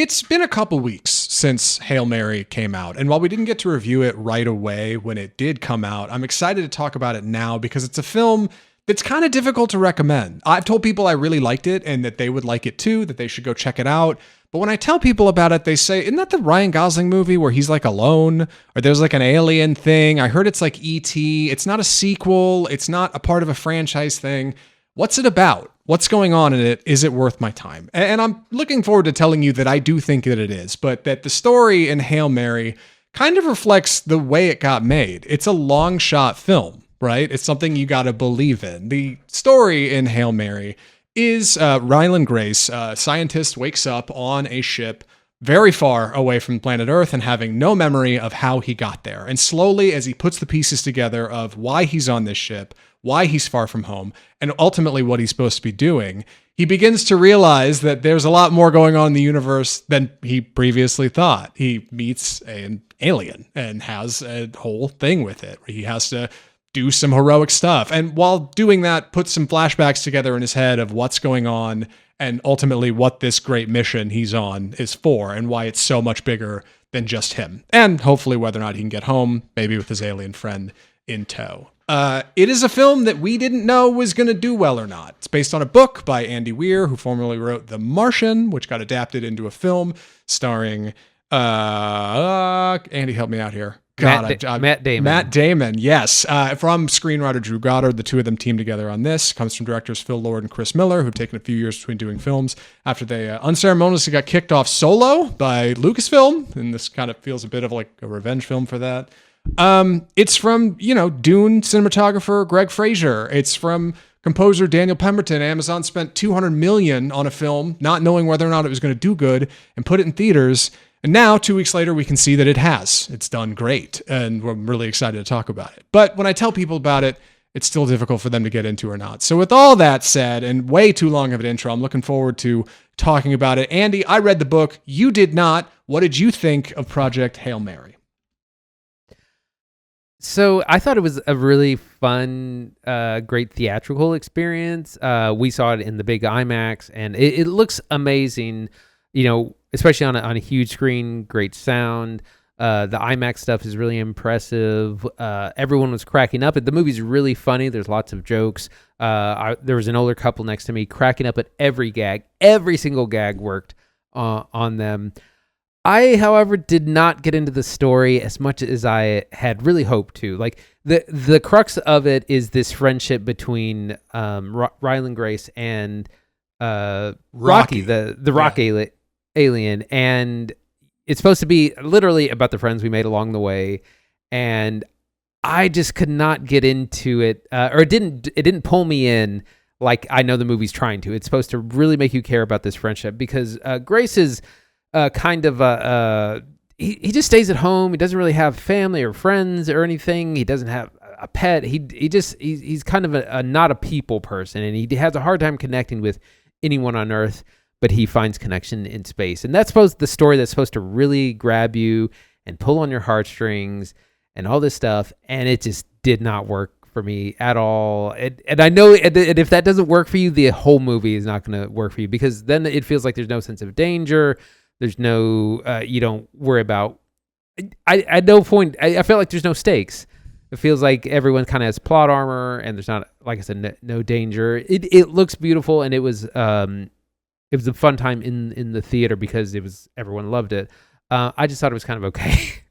It's been a couple weeks since Hail Mary came out, and while we didn't get to review it right away when it did come out, I'm excited to talk about it now because it's a film that's kind of difficult to recommend. I've told people I really liked it and that they would like it too, that they should go check it out. But when I tell people about it, they say, isn't that the Ryan Gosling movie where he's like alone? Or there's like an alien thing? I heard it's like E.T. It's not a sequel. It's not a part of a franchise thing. What's it about? What's going on in it? Is it worth my time? And I'm looking forward to telling you that I do think that it is, but that the story in Hail Mary kind of reflects the way it got made. It's a long shot film, right? It's something you got to believe in. The story in Hail Mary is Ryland Grace, a scientist, wakes up on a ship very far away from planet Earth and having no memory of how he got there. And slowly, as he puts the pieces together of why he's on this ship, why he's far from home, and ultimately what he's supposed to be doing, he begins to realize that there's a lot more going on in the universe than he previously thought. He meets an alien and has a whole thing with it. He has to do some heroic stuff. And while doing that, put some flashbacks together in his head of what's going on and ultimately what this great mission he's on is for and why it's so much bigger than just him. And hopefully whether or not he can get home, maybe with his alien friend in tow. It is a film that we didn't know was going to do well or not. It's based on a book by Andy Weir, who formerly wrote The Martian, which got adapted into a film starring, Andy, help me out here. Matt Damon. Matt Damon, yes. From screenwriter Drew Goddard, the two of them teamed together on this. Comes from directors Phil Lord and Chris Miller, who've taken a few years between doing films after they unceremoniously got kicked off Solo by Lucasfilm, and this kind of feels a bit of like a revenge film for that. It's from, Dune cinematographer Greg Fraser. It's from composer Daniel Pemberton. Amazon spent $200 million on a film, not knowing whether or not it was going to do good, and put it in theaters. And now, 2 weeks later, we can see that it has. It's done great, and we're really excited to talk about it. But when I tell people about it, it's still difficult for them to get into or not. So with all that said, and way too long of an intro, I'm looking forward to talking about it. Andy, I read the book. You did not. What did you think of Project Hail Mary? So I thought it was a really fun, great theatrical experience. We saw it in the big IMAX, and it looks amazing, especially on a huge screen, great sound. The IMAX stuff is really impressive. Everyone was cracking up. The movie's really funny. There's lots of jokes. There was an older couple next to me cracking up at every gag. Every single gag worked on them. I, however, did not get into the story as much as I had really hoped to. Like the crux of it is this friendship between Ryland Grace and Rocky, the rock alien, and it's supposed to be literally about the friends we made along the way. And I just could not get into it, or it didn't pull me in like I know the movie's trying to. It's supposed to really make you care about this friendship because Grace is kind of he just stays at home. He doesn't really have family or friends or anything. He doesn't have a pet. He's kind of a not a people person, and he has a hard time connecting with anyone on Earth. But he finds connection in space, and that's the story that's supposed to really grab you and pull on your heartstrings and all this stuff. And it just did not work for me at all. And I know, and if that doesn't work for you, the whole movie is not going to work for you because then it feels like there's no sense of danger. There's no, you don't worry about, at no point, I feel like there's no stakes. It feels like everyone kind of has plot armor and there's not, like I said, no danger. It looks beautiful, and it was a fun time in the theater because everyone loved it. I just thought it was kind of okay.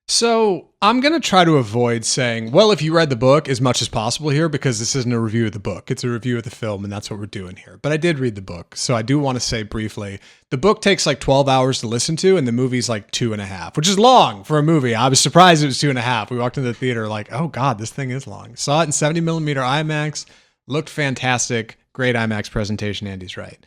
So I'm going to try to avoid saying, well, if you read the book as much as possible here, because this isn't a review of the book. It's a review of the film, and that's what we're doing here. But I did read the book, so I do want to say briefly, the book takes like 12 hours to listen to, and the movie's like 2.5, which is long for a movie. I was surprised it was 2.5. We walked into the theater like, oh God, this thing is long. Saw it in 70mm IMAX, looked fantastic. Great IMAX presentation, Andy's right.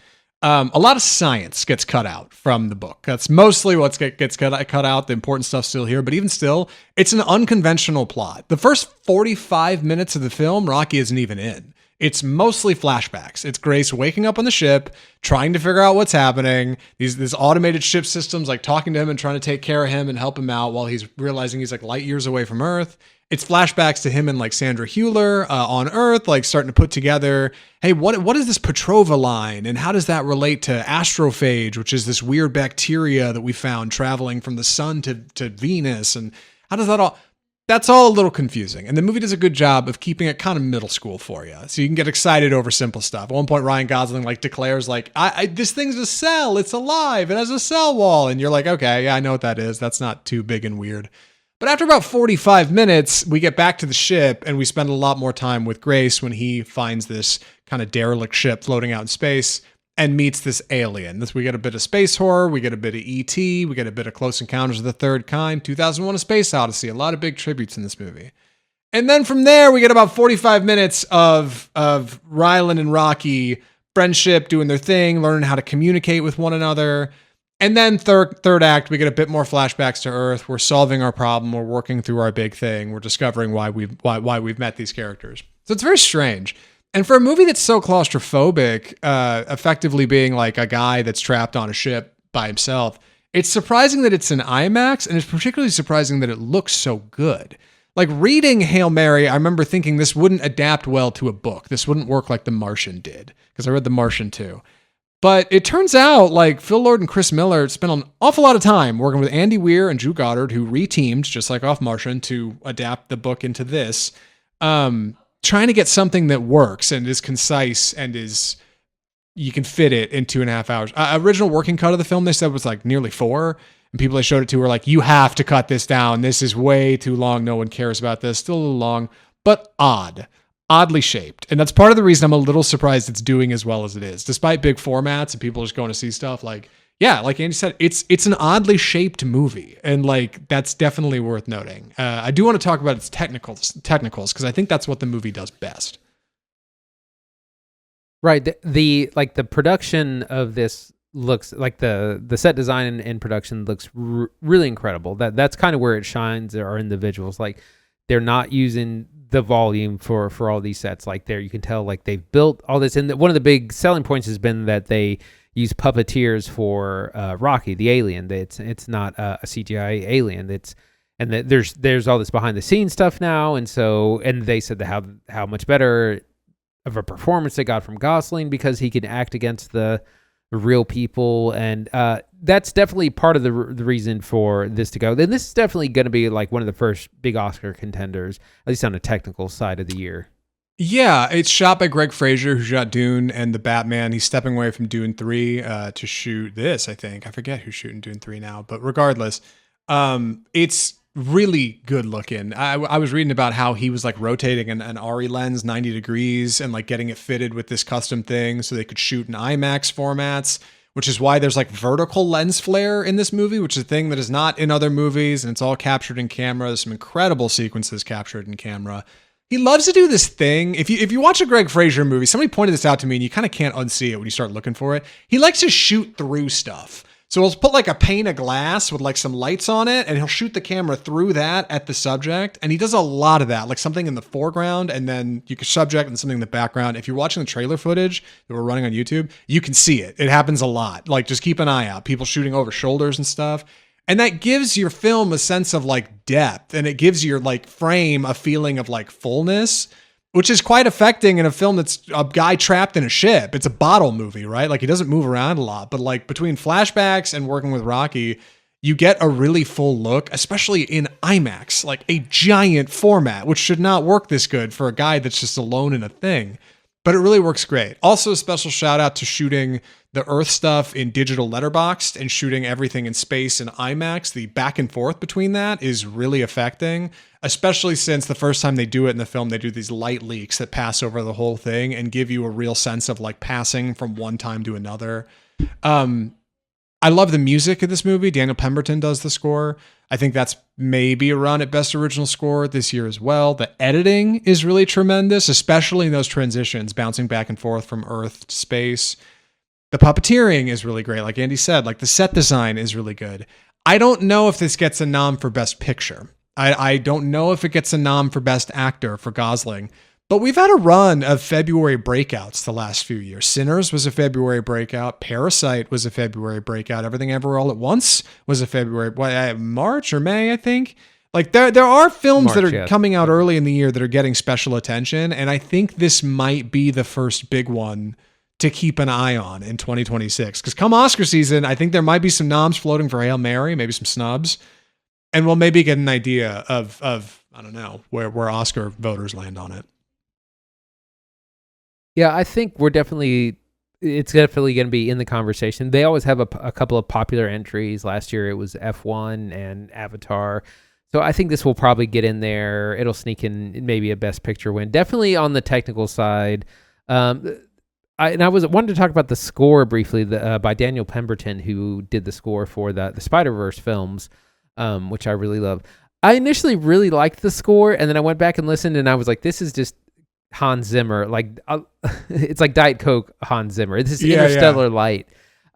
A lot of science gets cut out from the book. That's mostly what gets cut out. The important stuff's still here, but even still, it's an unconventional plot. The first 45 minutes of the film, Rocky isn't even in. It's mostly flashbacks. It's Grace waking up on the ship, trying to figure out what's happening. These automated ship systems like talking to him and trying to take care of him and help him out while he's realizing he's like light years away from Earth. It's flashbacks to him and like Sandra Huller on Earth, like starting to put together, hey, what is this Petrova line? And how does that relate to astrophage, which is this weird bacteria that we found traveling from the sun to Venus? And how does that all... That's all a little confusing. And the movie does a good job of keeping it kind of middle school for you. So you can get excited over simple stuff. At one point, Ryan Gosling like declares like, this thing's a cell. It's alive. It has a cell wall. And you're like, okay, yeah, I know what that is. That's not too big and weird. But after about 45 minutes, we get back to the ship and we spend a lot more time with Grace when he finds this kind of derelict ship floating out in space and meets this alien. We get a bit of space horror, we get a bit of E.T., we get a bit of Close Encounters of the Third Kind, 2001: A Space Odyssey, a lot of big tributes in this movie. And then from there, we get about 45 minutes of Rylan and Rocky friendship, doing their thing, learning how to communicate with one another. And then third act, we get a bit more flashbacks to Earth. We're solving our problem. We're working through our big thing. We're discovering why we've met these characters. So it's very strange. And for a movie that's so claustrophobic, effectively being like a guy that's trapped on a ship by himself, it's surprising that it's an IMAX, and it's particularly surprising that it looks so good. Like reading Hail Mary, I remember thinking this wouldn't adapt well to a book. This wouldn't work like The Martian did, because I read The Martian too. But it turns out like Phil Lord and Chris Miller spent an awful lot of time working with Andy Weir and Drew Goddard, who reteamed, just like Off Martian, to adapt the book into this, trying to get something that works and is concise and you can fit it in 2.5 hours. Original working cut of the film, they said, was like nearly 4. And people I showed it to were like, you have to cut this down. This is way too long. No one cares about this. Still a little long, but oddly shaped. And that's part of the reason I'm a little surprised it's doing as well as it is. Despite big formats and people just going to see stuff, like, yeah, like Andy said, it's an oddly shaped movie. And like, that's definitely worth noting. I do want to talk about its technicals, because I think that's what the movie does best. Right. The production of this looks like the set design and production looks really incredible. That's kind of where it shines. There are individuals like they're not using the volume for all these sets. Like there, you can tell like they've built all this. And one of the big selling points has been that they use puppeteers for Rocky the alien. It's not a CGI alien. There's all this behind the scenes stuff now. And they said that how much better of a performance they got from Gosling because he can act against the real people, and that's definitely part of the reason for this to go. And this is definitely going to be like one of the first big Oscar contenders, at least on the technical side of the year. Yeah, it's shot by Greg Fraser, who shot Dune and The Batman. He's stepping away from Dune 3 to shoot this, I think. I forget who's shooting Dune 3 now, but regardless, it's really good looking. I was reading about how he was like rotating an ARRI lens 90 degrees and like getting it fitted with this custom thing so they could shoot in IMAX formats, which is why there's like vertical lens flare in this movie, which is a thing that is not in other movies, and it's all captured in camera. There's some incredible sequences captured in camera. He loves to do this thing. If you watch a Greg Fraser movie, somebody pointed this out to me and you kind of can't unsee it when you start looking for it. He likes to shoot through stuff. So he'll put like a pane of glass with like some lights on it, and he'll shoot the camera through that at the subject. And he does a lot of that, like something in the foreground, and then you can subject and something in the background. If you're watching the trailer footage that we're running on YouTube, you can see it. It happens a lot. Like just keep an eye out. People shooting over shoulders and stuff. And that gives your film a sense of like depth, and it gives your like frame a feeling of like fullness, which is quite affecting in a film that's a guy trapped in a ship. It's a bottle movie, right? Like he doesn't move around a lot, but like between flashbacks and working with Rocky, you get a really full look, especially in IMAX, like a giant format, which should not work this good for a guy that's just alone in a thing. But it really works great. Also, a special shout out to shooting the Earth stuff in digital letterboxed and shooting everything in space in IMAX. The back and forth between that is really affecting, especially since the first time they do it in the film, they do these light leaks that pass over the whole thing and give you a real sense of like passing from one time to another. I love the music of this movie. Daniel Pemberton does the score. I think that's maybe a run at Best Original Score this year as well. The editing is really tremendous, especially in those transitions, bouncing back and forth from Earth to space. The puppeteering is really great. Like Andy said, like the set design is really good. I don't know if this gets a nom for Best Picture. I don't know if it gets a nom for Best Actor for Gosling, But we've had a run of February breakouts the last few years. Sinners was a February breakout. Parasite was a February breakout. Everything Everywhere All at Once was a February, March or May, I think. Like there are films that are coming out early in the year that are getting special attention. And I think this might be the first big one to keep an eye on in 2026. Because come Oscar season, I think there might be some noms floating for Hail Mary, maybe some snubs. And we'll maybe get an idea of I don't know, where Oscar voters land on it. Yeah, I think it's definitely going to be in the conversation. They always have a couple of popular entries. Last year it was F1 and Avatar. So I think this will probably get in there. It'll sneak in maybe a Best Picture win. Definitely on the technical side. I wanted to talk about the score briefly by Daniel Pemberton, who did the score for the Spider-Verse films, which I really love. I initially really liked the score, and then I went back and listened, and I was like, this is just Hans Zimmer, it's like Diet Coke Hans Zimmer. This is Interstellar Light.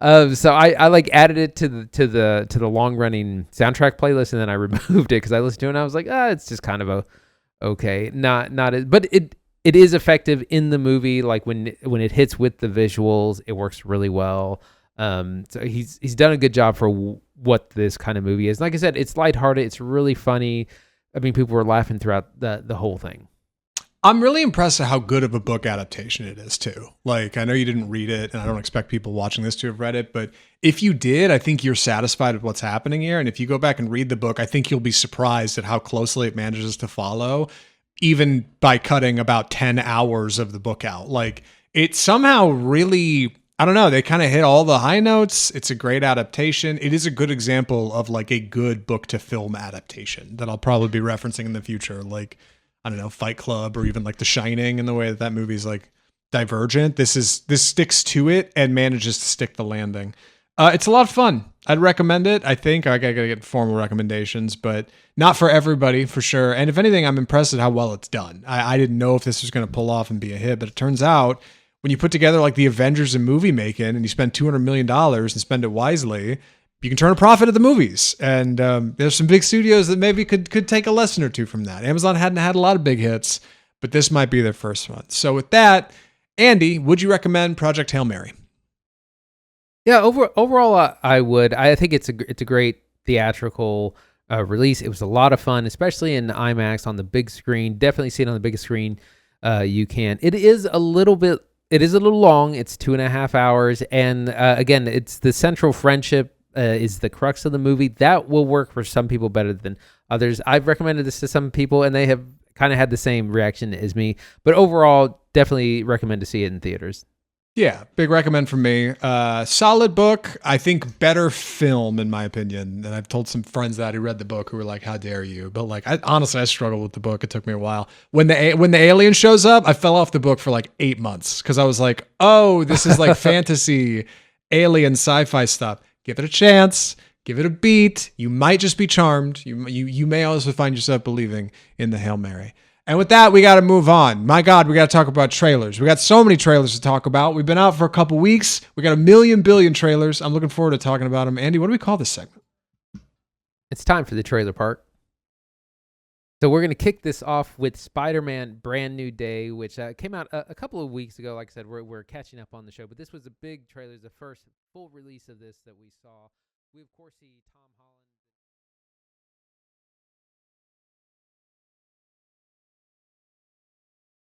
So I like added it to the long running soundtrack playlist, and then I removed it because I listened to it and I was like, it's just kind of okay, but it is effective in the movie. Like when it hits with the visuals, it works really well. So he's done a good job for what this kind of movie is. Like I said, it's lighthearted, it's really funny. I mean, people were laughing throughout the whole thing. I'm really impressed at how good of a book adaptation it is too. Like, I know you didn't read it, and I don't expect people watching this to have read it, but if you did, I think you're satisfied with what's happening here. And if you go back and read the book, I think you'll be surprised at how closely it manages to follow, even by cutting about 10 hours of the book out. Like, it somehow really, I don't know, they kind of hit all the high notes. It's a great adaptation. It is a good example of like a good book to film adaptation that I'll probably be referencing in the future. Like, I don't know, Fight Club, or even like The Shining, in the way that movie's like divergent. This sticks to it and manages to stick the landing. It's a lot of fun. I'd recommend it. I think I gotta get formal recommendations, but not for everybody, for sure. And if anything, I'm impressed at how well it's done. I didn't know if this was going to pull off and be a hit, but it turns out when you put together like the Avengers in movie making, and you spend $200 million and spend it wisely, you can turn a profit at the movies. And there's some big studios that maybe could take a lesson or two from that. Amazon hadn't had a lot of big hits, but this might be their first one. So with that, Andy, would you recommend Project Hail Mary? Yeah, overall, I would. I think it's a great theatrical release. It was a lot of fun, especially in IMAX on the big screen. Definitely see it on the biggest screen you can. It is a little long. It's 2.5 hours. And again, it's the central friendship is the crux of the movie. That will work for some people better than others. I've recommended this to some people, and they have kind of had the same reaction as me. But overall, definitely recommend to see it in theaters. Yeah, big recommend from me. Solid book. I think better film, in my opinion. And I've told some friends that who read the book who were like, how dare you? But like, honestly, I struggled with the book. It took me a while. When the alien shows up, I fell off the book for like 8 months because I was like, oh, this is like fantasy, alien, sci-fi stuff. Give it a chance. Give it a beat. You might just be charmed. You may also find yourself believing in the Hail Mary. And with that, we got to move on. My God, we got to talk about trailers. We got so many trailers to talk about. We've been out for a couple weeks. We got a billion trailers. I'm looking forward to talking about them. Andy, what do we call this segment? It's time for the trailer park. So we're going to kick this off with Spider-Man Brand New Day, which came out a couple of weeks ago. Like I said, we're catching up on the show, but this was a big trailer, the first full release of this that we saw. We, of course, see Tom Holland.